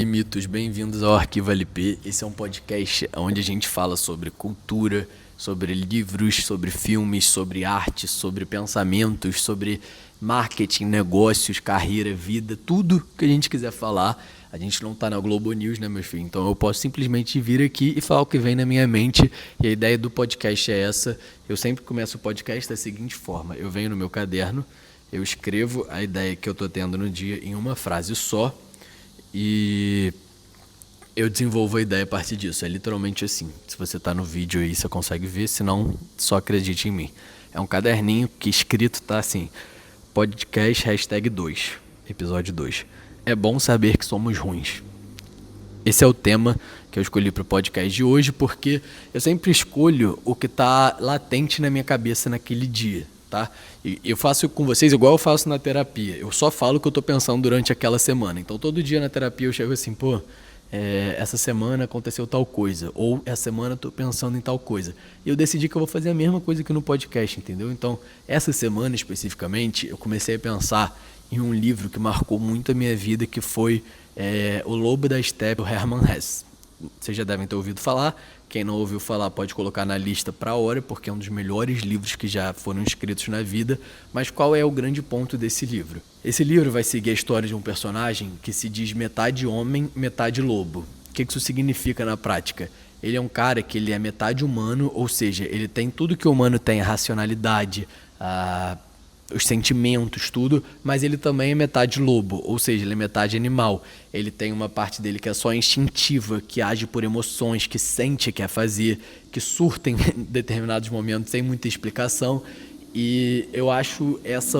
E mitos, bem-vindos ao Arquivo LP. Esse é um podcast onde a gente fala sobre cultura, sobre livros, sobre filmes, sobre arte, sobre pensamentos, sobre marketing, negócios, carreira, vida, tudo que a gente quiser falar. A gente não tá na Globo News, né, meus filhos? Então eu posso simplesmente vir aqui e falar o que vem na minha mente. E a ideia do podcast é essa. Eu sempre começo o podcast da seguinte forma: eu venho no meu caderno, eu escrevo a ideia que eu tô tendo no dia em uma frase só. E eu desenvolvo a ideia a partir disso. É literalmente assim. Se você tá no vídeo aí, você consegue ver. Se não, só acredite em mim. É um caderninho que escrito tá assim: podcast #2, episódio 2. É bom saber que somos ruins. Esse é o tema que eu escolhi para o podcast de hoje, porque eu sempre escolho o que está latente na minha cabeça naquele dia, tá? E eu faço com vocês igual eu faço na terapia. Eu só falo o que eu estou pensando durante aquela semana. Então, todo dia na terapia eu chego assim, essa semana aconteceu tal coisa, ou essa semana eu tô pensando em tal coisa. E eu decidi que eu vou fazer a mesma coisa aqui no podcast, entendeu? Então, essa semana especificamente, eu comecei a pensar em um livro que marcou muito a minha vida, que foi O Lobo da Steppe, do Hermann Hesse. Vocês já devem ter ouvido falar. Quem não ouviu falar pode colocar na lista para a hora, porque é um dos melhores livros que já foram escritos na vida. Mas qual é o grande ponto desse livro? Esse livro vai seguir a história de um personagem que se diz metade homem, metade lobo. O que isso significa na prática? Ele é um cara que ele é metade humano, ou seja, ele tem tudo que o humano tem, a racionalidade, os sentimentos, tudo, mas ele também é metade lobo, ou seja, ele é metade animal. Ele tem uma parte dele que é só instintiva, que age por emoções, que sente, quer fazer, que surta em determinados momentos sem muita explicação. E eu acho esse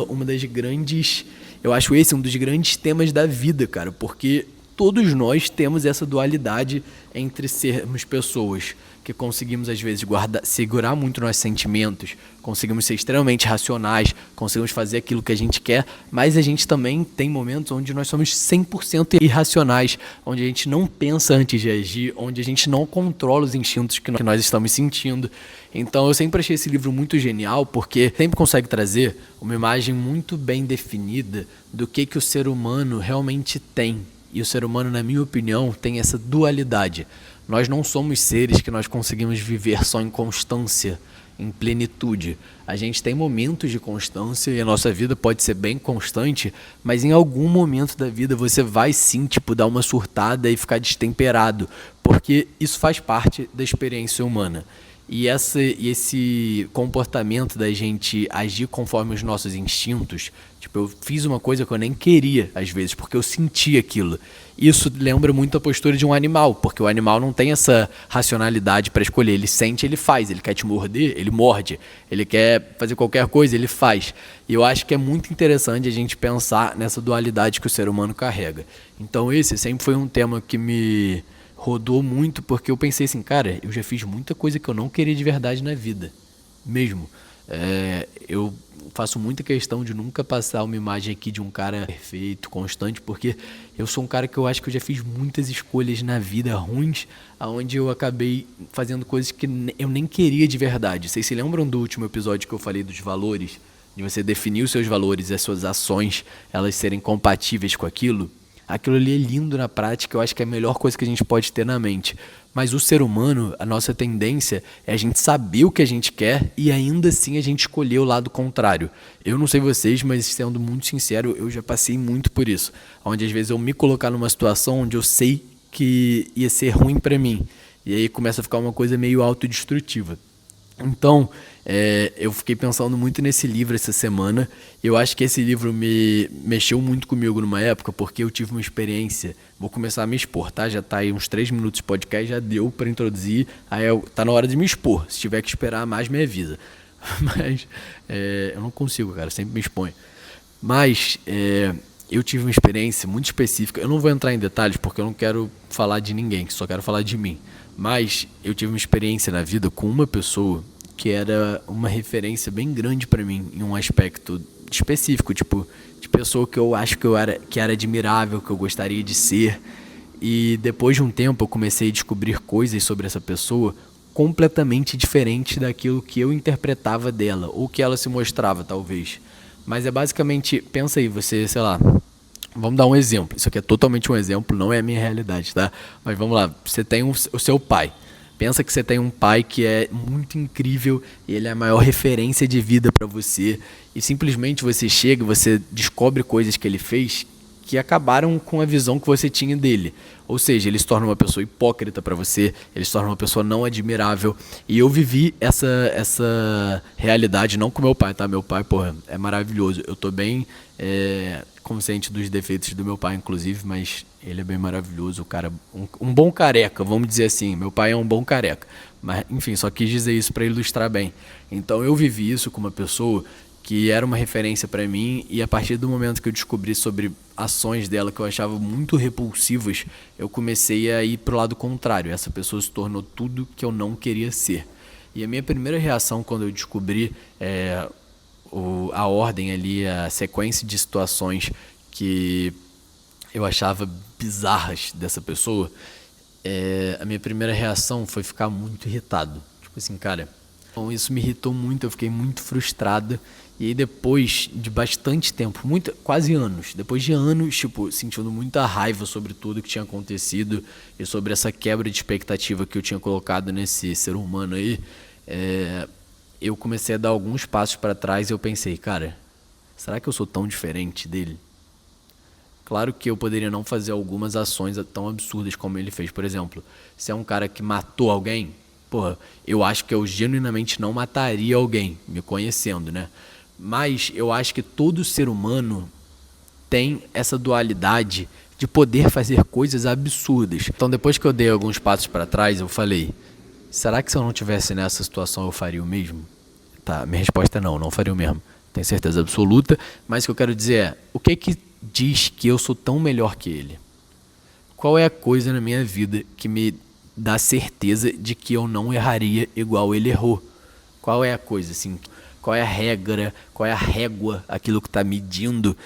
um dos grandes temas da vida, cara, porque todos nós temos essa dualidade entre sermos pessoas que conseguimos às vezes segurar muito nossos sentimentos, conseguimos ser extremamente racionais, conseguimos fazer aquilo que a gente quer, mas a gente também tem momentos onde nós somos 100% irracionais, onde a gente não pensa antes de agir, onde a gente não controla os instintos que nós estamos sentindo. Então eu sempre achei esse livro muito genial, porque sempre consegue trazer uma imagem muito bem definida do que o ser humano realmente tem. E o ser humano, na minha opinião, tem essa dualidade. Nós não somos seres que nós conseguimos viver só em constância, em plenitude. A gente tem momentos de constância e a nossa vida pode ser bem constante, mas em algum momento da vida você vai sim, dar uma surtada e ficar destemperado, porque isso faz parte da experiência humana. E esse comportamento da gente agir conforme os nossos instintos, eu fiz uma coisa que eu nem queria, às vezes, porque eu senti aquilo. Isso lembra muito a postura de um animal, porque o animal não tem essa racionalidade para escolher. Ele sente, ele faz. Ele quer te morder, ele morde. Ele quer fazer qualquer coisa, ele faz. E eu acho que é muito interessante a gente pensar nessa dualidade que o ser humano carrega. Então esse sempre foi um tema que me rodou muito, porque eu pensei assim, cara, eu já fiz muita coisa que eu não queria de verdade na vida, mesmo. Eu faço muita questão de nunca passar uma imagem aqui de um cara perfeito, constante, porque eu sou um cara que eu acho que eu já fiz muitas escolhas na vida ruins, onde eu acabei fazendo coisas que eu nem queria de verdade. Vocês se lembram do último episódio que eu falei dos valores? De você definir os seus valores e as suas ações, elas serem compatíveis com aquilo? Aquilo ali é lindo na prática, eu acho que é a melhor coisa que a gente pode ter na mente. Mas o ser humano, a nossa tendência é a gente saber o que a gente quer e ainda assim a gente escolher o lado contrário. Eu não sei vocês, mas sendo muito sincero, eu já passei muito por isso. Onde às vezes eu me colocar numa situação onde eu sei que ia ser ruim pra mim. E aí começa a ficar uma coisa meio autodestrutiva. Então, eu fiquei pensando muito nesse livro essa semana. Eu acho que esse livro me mexeu muito comigo numa época, porque eu tive uma experiência. Vou começar a me expor, tá? Já tá aí uns 3 minutos de podcast, já deu para introduzir. Aí tá na hora de me expor. Se tiver que esperar mais, me avisa. Mas eu não consigo, cara, sempre me exponho. Mas eu tive uma experiência muito específica. Eu não vou entrar em detalhes porque eu não quero falar de ninguém, só quero falar de mim. Mas eu tive uma experiência na vida com uma pessoa que era uma referência bem grande pra mim em um aspecto específico, de pessoa que eu acho que era admirável, que eu gostaria de ser. E depois de um tempo eu comecei a descobrir coisas sobre essa pessoa completamente diferentes daquilo que eu interpretava dela, ou que ela se mostrava, talvez. Mas é basicamente, pensa aí, você, sei lá, Vamos dar um exemplo. Isso aqui é totalmente um exemplo, não é a minha realidade, tá? Mas vamos lá. Você tem o seu pai. Pensa que você tem um pai que é muito incrível e ele é a maior referência de vida pra você. E simplesmente você chega e você descobre coisas que ele fez que acabaram com a visão que você tinha dele. Ou seja, ele se torna uma pessoa hipócrita pra você, ele se torna uma pessoa não admirável. E eu vivi essa realidade não com meu pai, tá? Meu pai, porra, é maravilhoso. Eu tô bem consciente dos defeitos do meu pai, inclusive, mas ele é bem maravilhoso, o cara, um bom careca, vamos dizer assim. Meu pai é um bom careca. Mas, enfim, só quis dizer isso pra ilustrar bem. Então eu vivi isso com uma pessoa que era uma referência pra mim, e a partir do momento que eu descobri sobre ações dela que eu achava muito repulsivas, eu comecei a ir pro lado contrário. Essa pessoa se tornou tudo que eu não queria ser. E a minha primeira reação quando eu descobri a ordem ali, a sequência de situações que eu achava bizarras dessa pessoa, a minha primeira reação foi ficar muito irritado. Tipo assim, cara, então isso me irritou muito, eu fiquei muito frustrado. E aí depois de bastante tempo, quase anos, depois de anos, tipo, sentindo muita raiva sobre tudo que tinha acontecido e sobre essa quebra de expectativa que eu tinha colocado nesse ser humano aí, eu comecei a dar alguns passos para trás e eu pensei, cara, será que eu sou tão diferente dele? Claro que eu poderia não fazer algumas ações tão absurdas como ele fez. Por exemplo, se é um cara que matou alguém, porra, eu acho que eu genuinamente não mataria alguém, me conhecendo, né? Mas eu acho que todo ser humano tem essa dualidade de poder fazer coisas absurdas. Então, depois que eu dei alguns passos para trás, eu falei, será que se eu não tivesse nessa situação eu faria o mesmo? Tá, minha resposta é não, não faria o mesmo. Tenho certeza absoluta, mas o que eu quero dizer é, o que diz que eu sou tão melhor que ele? Qual é a coisa na minha vida que me dá certeza de que eu não erraria igual ele errou? Qual é a coisa, assim, qual é a regra, qual é a régua, aquilo que está medindo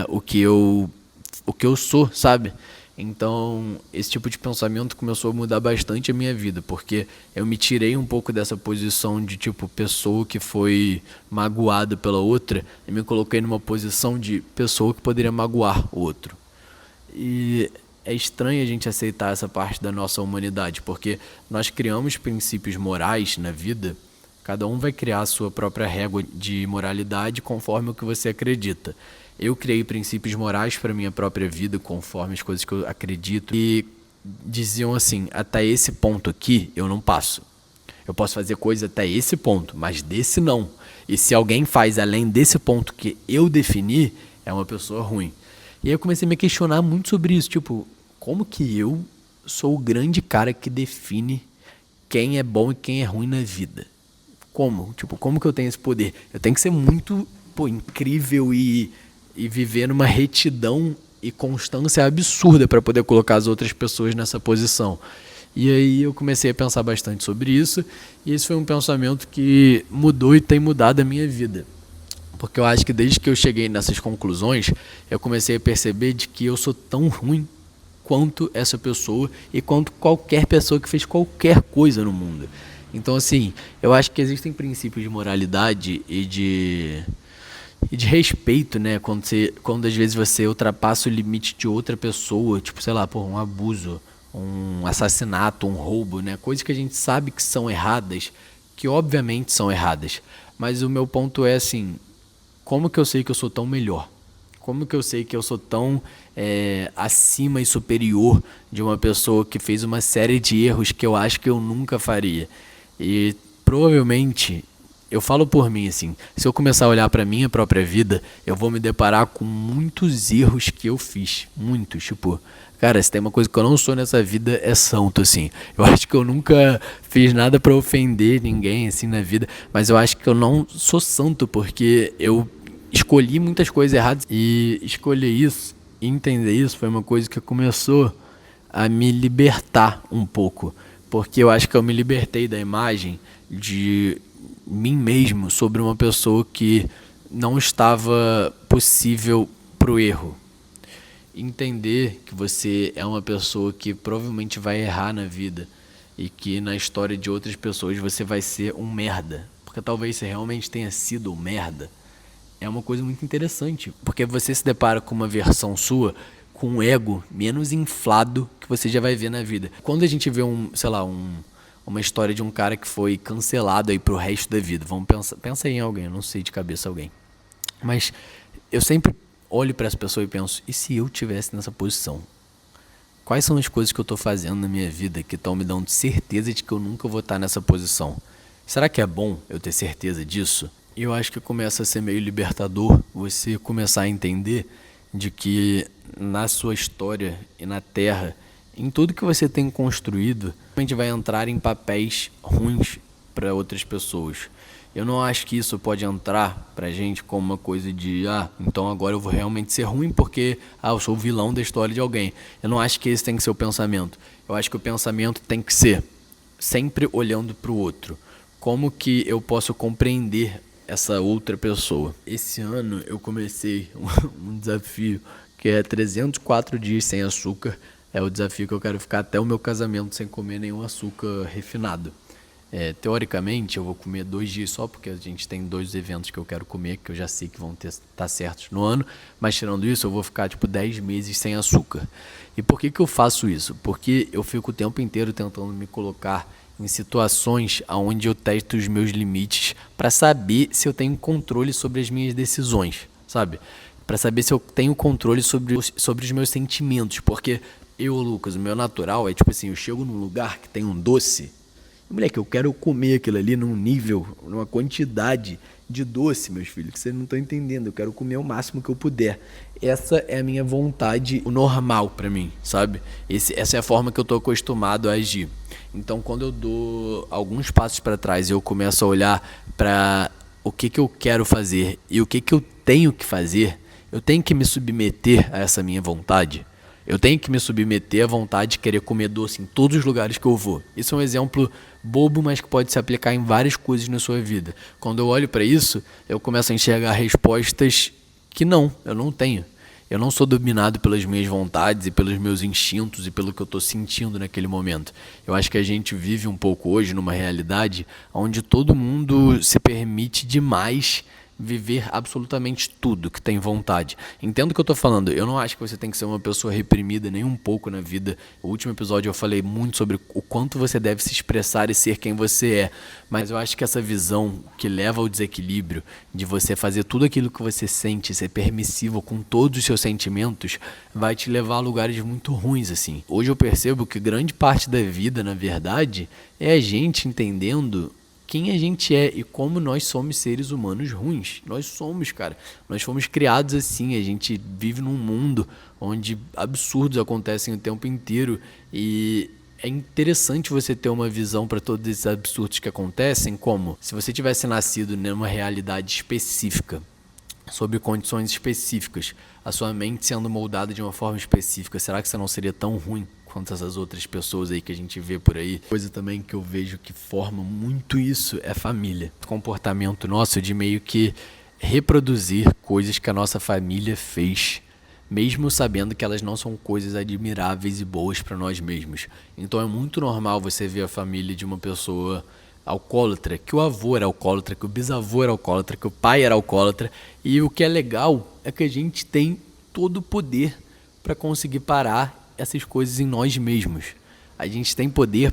o que eu sou, sabe? Então, esse tipo de pensamento começou a mudar bastante a minha vida, porque eu me tirei um pouco dessa posição de, tipo, pessoa que foi magoada pela outra e me coloquei numa posição de pessoa que poderia magoar o outro. E é estranho a gente aceitar essa parte da nossa humanidade, porque nós criamos princípios morais na vida, cada um vai criar a sua própria régua de moralidade conforme o que você acredita. Eu criei princípios morais para minha própria vida conforme as coisas que eu acredito e diziam assim, até esse ponto aqui eu não passo. Eu posso fazer coisa até esse ponto, mas desse não. E se alguém faz além desse ponto que eu defini, é uma pessoa ruim. E aí eu comecei a me questionar muito sobre isso, tipo, como que eu sou o grande cara que define quem é bom e quem é ruim na vida? Como? Tipo, como que eu tenho esse poder? Eu tenho que ser muito, incrível e viver numa retidão e constância absurda para poder colocar as outras pessoas nessa posição. E aí eu comecei a pensar bastante sobre isso, e esse foi um pensamento que mudou e tem mudado a minha vida. Porque eu acho que desde que eu cheguei nessas conclusões, eu comecei a perceber de que eu sou tão ruim quanto essa pessoa e quanto qualquer pessoa que fez qualquer coisa no mundo. Então, assim, eu acho que existem princípios de moralidade e de respeito, né? Quando às vezes você ultrapassa o limite de outra pessoa, tipo, sei lá, um abuso, um assassinato, um roubo, né? Coisas que a gente sabe que são erradas, que obviamente são erradas. Mas o meu ponto é assim, como que eu sei que eu sou tão melhor? Como que eu sei que eu sou tão acima e superior de uma pessoa que fez uma série de erros que eu acho que eu nunca faria? E provavelmente, eu falo por mim assim, se eu começar a olhar para minha própria vida, eu vou me deparar com muitos erros que eu fiz, muitos, tipo, cara, se tem uma coisa que eu não sou nessa vida é santo, assim. Eu acho que eu nunca fiz nada para ofender ninguém assim na vida, mas eu acho que eu não sou santo porque eu escolhi muitas coisas erradas e escolher isso, entender isso foi uma coisa que começou a me libertar um pouco, porque eu acho que eu me libertei da imagem de mim mesmo sobre uma pessoa que não estava possível pro erro. Entender que você é uma pessoa que provavelmente vai errar na vida e que na história de outras pessoas você vai ser um merda, porque talvez você realmente tenha sido um merda. é uma coisa muito interessante, porque você se depara com uma versão sua com um ego menos inflado que você já vai ver na vida. Quando a gente vê uma história de um cara que foi cancelado aí pro resto da vida, pensa aí em alguém, eu não sei de cabeça alguém, mas eu sempre olho para essa pessoa e penso, e se eu tivesse nessa posição? Quais são as coisas que eu estou fazendo na minha vida que estão me dando certeza de que eu nunca vou estar nessa posição? Será que é bom eu ter certeza disso? E eu acho que começa a ser meio libertador você começar a entender de que na sua história e na Terra, em tudo que você tem construído, a gente vai entrar em papéis ruins para outras pessoas. Eu não acho que isso pode entrar pra gente como uma coisa de, então agora eu vou realmente ser ruim porque, eu sou o vilão da história de alguém. Eu não acho que esse tem que ser o pensamento. Eu acho que o pensamento tem que ser sempre olhando pro outro. Como que eu posso compreender essa outra pessoa? Esse ano eu comecei um desafio que é 304 dias sem açúcar. É o desafio que eu quero ficar até o meu casamento sem comer nenhum açúcar refinado. Teoricamente eu vou comer 2 dias só, porque a gente tem 2 eventos que eu quero comer, que eu já sei que vão estar certos no ano, mas tirando isso eu vou ficar 10 meses sem açúcar. E por que eu faço isso? Porque eu fico o tempo inteiro tentando me colocar em situações onde eu testo os meus limites para saber se eu tenho controle sobre as minhas decisões, sabe? Para saber se eu tenho controle sobre os meus sentimentos, porque Lucas, o meu natural é eu chego num lugar que tem um doce, moleque, eu quero comer aquilo ali num nível, numa quantidade de doce, meus filhos, que vocês não estão entendendo. Eu quero comer o máximo que eu puder. Essa é a minha vontade, o normal pra mim, sabe? Essa é a forma que eu tô acostumado a agir. Então, quando eu dou alguns passos para trás e eu começo a olhar para o que eu quero fazer e o que eu tenho que fazer, eu tenho que me submeter a essa minha vontade. Eu tenho que me submeter à vontade de querer comer doce em todos os lugares que eu vou. Isso é um exemplo bobo, mas que pode se aplicar em várias coisas na sua vida. Quando eu olho para isso, eu começo a enxergar respostas que eu não tenho. Eu não sou dominado pelas minhas vontades e pelos meus instintos e pelo que eu estou sentindo naquele momento. Eu acho que a gente vive um pouco hoje numa realidade onde todo mundo se permite demais viver absolutamente tudo que tem vontade. Entendo o que eu tô falando. Eu não acho que você tem que ser uma pessoa reprimida nem um pouco na vida. No último episódio eu falei muito sobre o quanto você deve se expressar e ser quem você é. Mas eu acho que essa visão que leva ao desequilíbrio de você fazer tudo aquilo que você sente, ser permissivo com todos os seus sentimentos, vai te levar a lugares muito ruins, assim. Hoje eu percebo que grande parte da vida, na verdade, é a gente entendendo quem a gente é e como nós somos seres humanos ruins. Nós somos, cara. Nós fomos criados assim. A gente vive num mundo onde absurdos acontecem o tempo inteiro e é interessante você ter uma visão para todos esses absurdos que acontecem, como se você tivesse nascido numa realidade específica, sob condições específicas, a sua mente sendo moldada de uma forma específica, será que você não seria tão ruim quanto essas outras pessoas aí que a gente vê por aí? Coisa também que eu vejo que forma muito isso é família. O comportamento nosso de meio que reproduzir coisas que a nossa família fez, mesmo sabendo que elas não são coisas admiráveis e boas para nós mesmos. Então é muito normal você ver a família de uma pessoa alcoólatra, que o avô era alcoólatra, que o bisavô era alcoólatra, que o pai era alcoólatra, e o que é legal é que a gente tem todo o poder para conseguir parar essas coisas em nós mesmos. A gente tem poder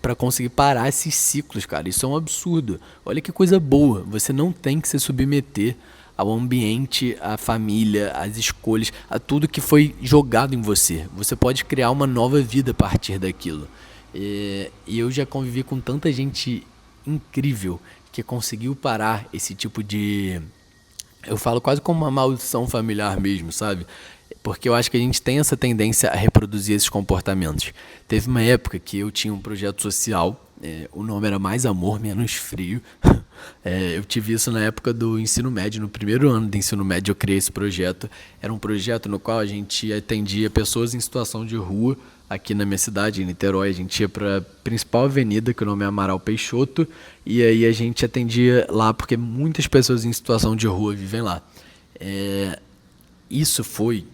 para conseguir parar esses ciclos, cara. Isso é um absurdo. Olha que coisa boa. Você não tem que se submeter ao ambiente, à família, às escolhas, a tudo que foi jogado em você. Você pode criar uma nova vida a partir daquilo. E eu já convivi com tanta gente incrível que conseguiu parar esse tipo de... Eu falo quase como uma maldição familiar mesmo, sabe? Porque eu acho que a gente tem essa tendência a reproduzir esses comportamentos. Teve uma época que eu tinha um projeto social, o nome era Mais Amor, Menos Frio. Eu tive isso na época do ensino médio, no primeiro ano do ensino médio eu criei esse projeto. Era um projeto no qual a gente atendia pessoas em situação de rua, aqui na minha cidade, em Niterói. A gente ia para a principal avenida, que o nome é Amaral Peixoto, e aí a gente atendia lá porque muitas pessoas em situação de rua vivem lá. Isso foi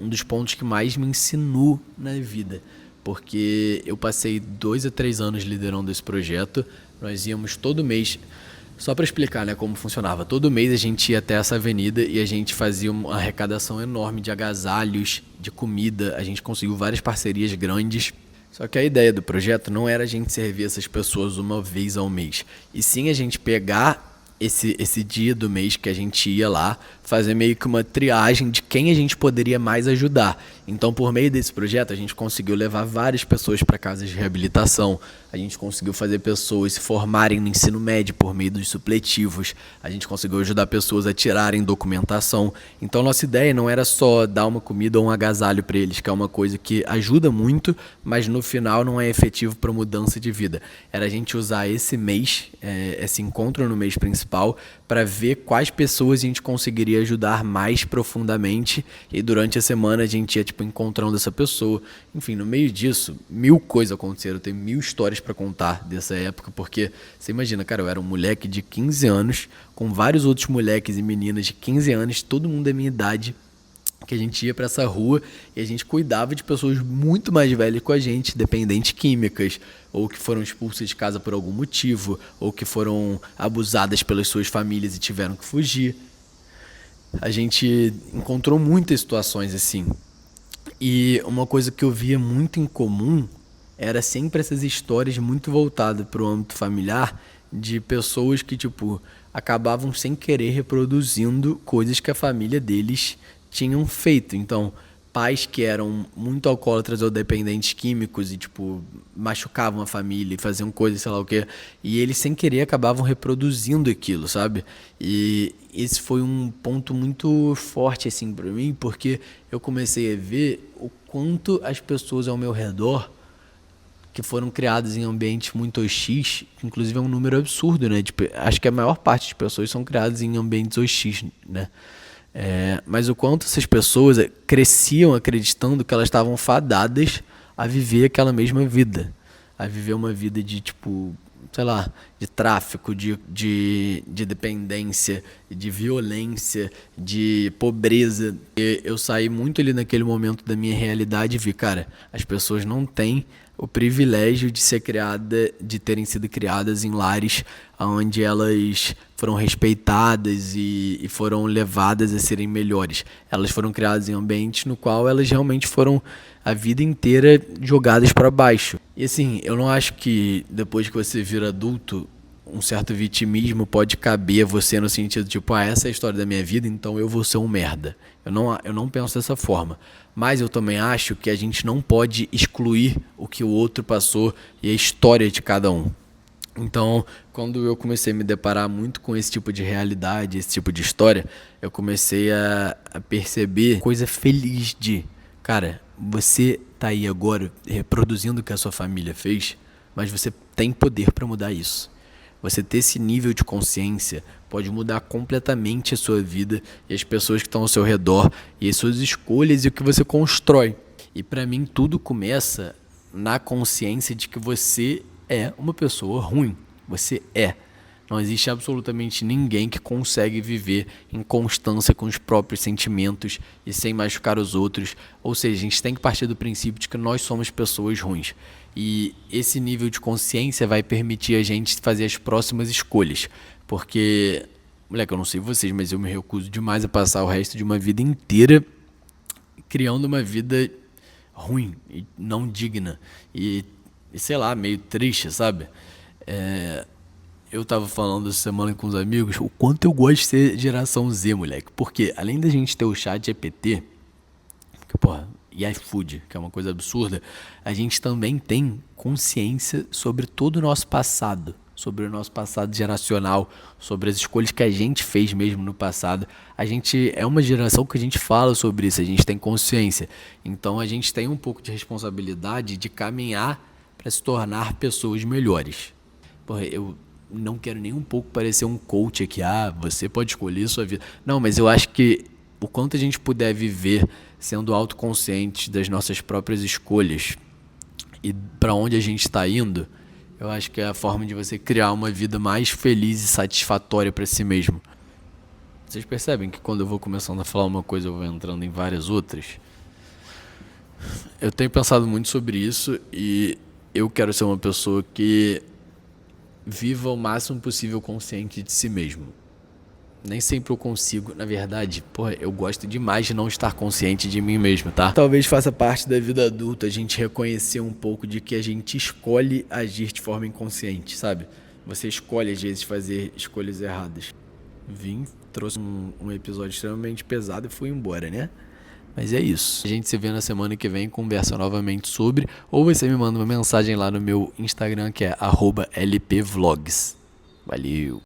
um dos pontos que mais me ensinou na vida, porque eu passei 2 a 3 anos liderando esse projeto. Nós íamos todo mês Só para explicar, né, como funcionava. Todo mês a gente ia até essa avenida e a gente fazia uma arrecadação enorme de agasalhos, de comida. A gente conseguiu várias parcerias grandes. Só que a ideia do projeto não era a gente servir essas pessoas uma vez ao mês, e sim a gente pegar esse dia do mês que a gente ia lá, fazer meio que uma triagem de quem a gente poderia mais ajudar. Então, por meio desse projeto, a gente conseguiu levar várias pessoas para casas de reabilitação, a gente conseguiu fazer pessoas se formarem no ensino médio por meio dos supletivos, a gente conseguiu ajudar pessoas a tirarem documentação. Então, nossa ideia não era só dar uma comida ou um agasalho para eles, que é uma coisa que ajuda muito, mas no final não é efetivo para mudança de vida. Era a gente usar esse mês, esse encontro no mês principal, para ver quais pessoas a gente conseguiria ajudar mais profundamente, e durante a semana a gente ia encontrando essa pessoa. Enfim, no meio disso, 1000 coisas aconteceram, eu tenho 1000 histórias para contar dessa época, porque você imagina, cara, eu era um moleque de 15 anos, com vários outros moleques e meninas de 15 anos, todo mundo da minha idade, que a gente ia para essa rua e a gente cuidava de pessoas muito mais velhas com a gente, dependentes químicas, ou que foram expulsas de casa por algum motivo, ou que foram abusadas pelas suas famílias e tiveram que fugir. A gente encontrou muitas situações assim. E uma coisa que eu via muito em comum era sempre essas histórias muito voltadas para o âmbito familiar, de pessoas que, acabavam sem querer reproduzindo coisas que a família deles tinham feito. Então, pais que eram muito alcoólatras ou dependentes químicos e, machucavam a família e faziam coisas, sei lá o quê. E eles, sem querer, acabavam reproduzindo aquilo, sabe? E esse foi um ponto muito forte, assim, pra mim, porque eu comecei a ver o quanto as pessoas ao meu redor, que foram criadas em ambientes muito hostis, inclusive é um número absurdo, né? Acho que a maior parte das pessoas são criadas em ambientes hostis, né? Mas o quanto essas pessoas cresciam acreditando que elas estavam fadadas a viver aquela mesma vida, a viver uma vida de, sei lá, de tráfico, de dependência, de violência, de pobreza. E eu saí muito ali naquele momento da minha realidade e vi, cara, as pessoas não têm o privilégio de terem sido criadas em lares onde elas foram respeitadas e foram levadas a serem melhores. Elas foram criadas em ambientes no qual elas realmente foram a vida inteira jogadas para baixo. E assim, eu não acho que depois que você vira adulto, um certo vitimismo pode caber a você no sentido de, essa é a história da minha vida, então eu vou ser um merda. Eu não penso dessa forma. Mas eu também acho que a gente não pode excluir o que o outro passou e a história de cada um. Então, quando eu comecei a me deparar muito com esse tipo de realidade, esse tipo de história, eu comecei a perceber coisa feliz de, cara, você tá aí agora reproduzindo o que a sua família fez, mas você tem poder para mudar isso. Você ter esse nível de consciência pode mudar completamente a sua vida e as pessoas que estão ao seu redor e as suas escolhas e o que você constrói. E para mim tudo começa na consciência de que você é uma pessoa ruim. Você é. Não existe absolutamente ninguém que consegue viver em constância com os próprios sentimentos e sem machucar os outros. Ou seja, a gente tem que partir do princípio de que nós somos pessoas ruins. E esse nível de consciência vai permitir a gente fazer as próximas escolhas. Porque, moleque, eu não sei vocês, mas eu me recuso demais a passar o resto de uma vida inteira criando uma vida ruim e não digna. E sei lá, meio triste, sabe? Eu tava falando essa semana com os amigos o quanto eu gosto de ser geração Z, moleque. Porque além da gente ter o chat GPT, e iFood, que é uma coisa absurda, a gente também tem consciência sobre todo o nosso passado, sobre o nosso passado geracional, sobre as escolhas que a gente fez mesmo no passado. A gente é uma geração que a gente fala sobre isso, a gente tem consciência. Então a gente tem um pouco de responsabilidade de caminhar para se tornar pessoas melhores. Eu não quero nem um pouco parecer um coach aqui, você pode escolher sua vida. Não, mas eu acho que o quanto a gente puder viver sendo autoconsciente das nossas próprias escolhas e para onde a gente está indo, eu acho que é a forma de você criar uma vida mais feliz e satisfatória para si mesmo. Vocês percebem que quando eu vou começando a falar uma coisa, eu vou entrando em várias outras? Eu tenho pensado muito sobre isso e eu quero ser uma pessoa que viva o máximo possível consciente de si mesmo. Nem sempre eu consigo, na verdade, eu gosto demais de não estar consciente de mim mesmo, tá? Talvez faça parte da vida adulta a gente reconhecer um pouco de que a gente escolhe agir de forma inconsciente, sabe? Você escolhe às vezes fazer escolhas erradas. Trouxe um episódio extremamente pesado e fui embora, né? Mas é isso. A gente se vê na semana que vem, conversa novamente sobre, ou você me manda uma mensagem lá no meu Instagram que é @lpvlogs. Valeu!